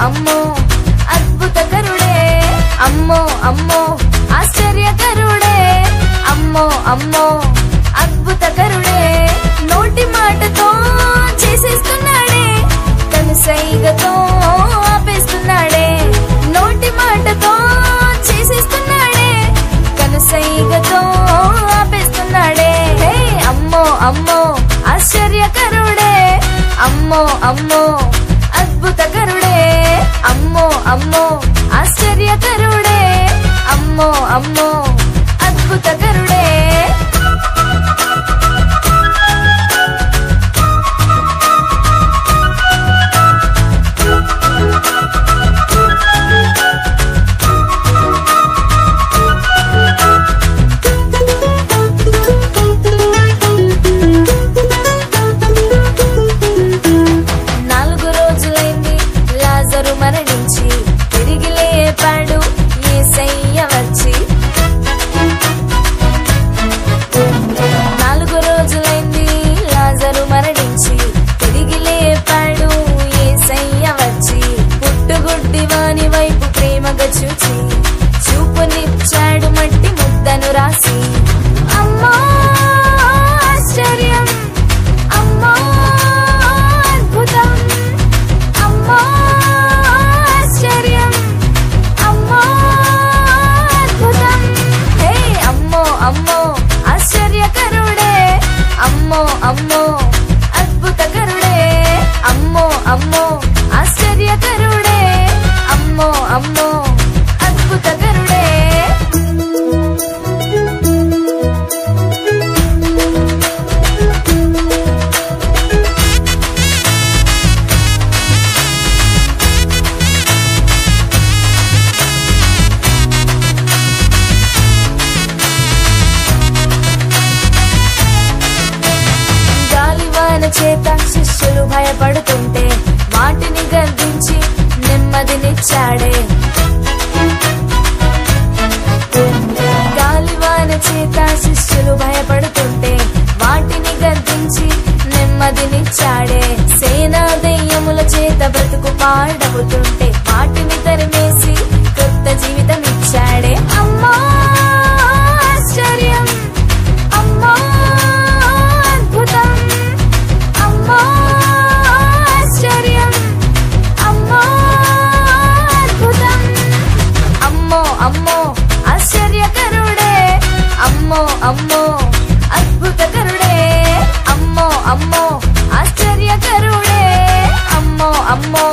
అమ్మో అద్భుతకరుడే అమ్మో అమ్మో ఆశ్చర్యకరుడే అమ్మో అమ్మో అద్భుతకరుడే నోటి మాటతో చేసేస్తున్నాడే కనుసైగతో ఆపేస్తున్నాడే నోటి మాటతో చేసేస్తున్నాడే కనుసైగతో ఆపేస్తున్నాడే హే అమ్మో అమ్మో ఆశ్చర్యకరుడే అమ్మో అమ్మో అద్భుతకరుడే అమ్మో అమ్మో ఆశ్చర్యకరుడే అమ్మో అమ్మో అద్భుతకరుడే మరణించి తిరిగి లేపాడు యేసయ్య వచ్చి 4 రోజులైంది లాజరు మరణించి తిరిగి లేపాడు యేసయ్య వచ్చి పుట్టుగుడ్డి వాని వైపు ప్రేమగా చూచి చూపునిచ్చాడు మట్టి ముద్దను రాసి అమ్మో ఆశ్చర్యం అమ్మో అద్భుతం అమ్మో అమ్మో ఆశ్చర్యకరుడే అమ్మో అమ్మో అద్భుతకరుడే అమ్మో అమ్మో ఆశ్చర్యకరుడే అమ్మో అమ్మో అద్భుతకరుడే చేత శిష్యులు భయపడుతుంటే వాటిని గద్దించి నెమ్మదినిచ్చాడే గాలివాన చేత శిష్యులు భయపడుతుంటే వాటిని గద్దించి నెమ్మదినిచ్చాడే సేనా దెయ్యముల చేత బ్రతుకు పాడవుతుంటే వాటిని తరిమేసి కొత్త జీవితం ఇచ్చాడే అమ్మో ఆశ్చర్యం అమ్మో అద్భుతం అమ్మో ఆశ్చర్యం అమ్మో అద్భుతం అమ్మో అమ్మో ఆశ్చర్యకరుడే అమ్మో అమ్మో అద్భుతకరుడే అమ్మో అమ్మో ఆశ్చర్యకరుడే అమ్మో అమ్మో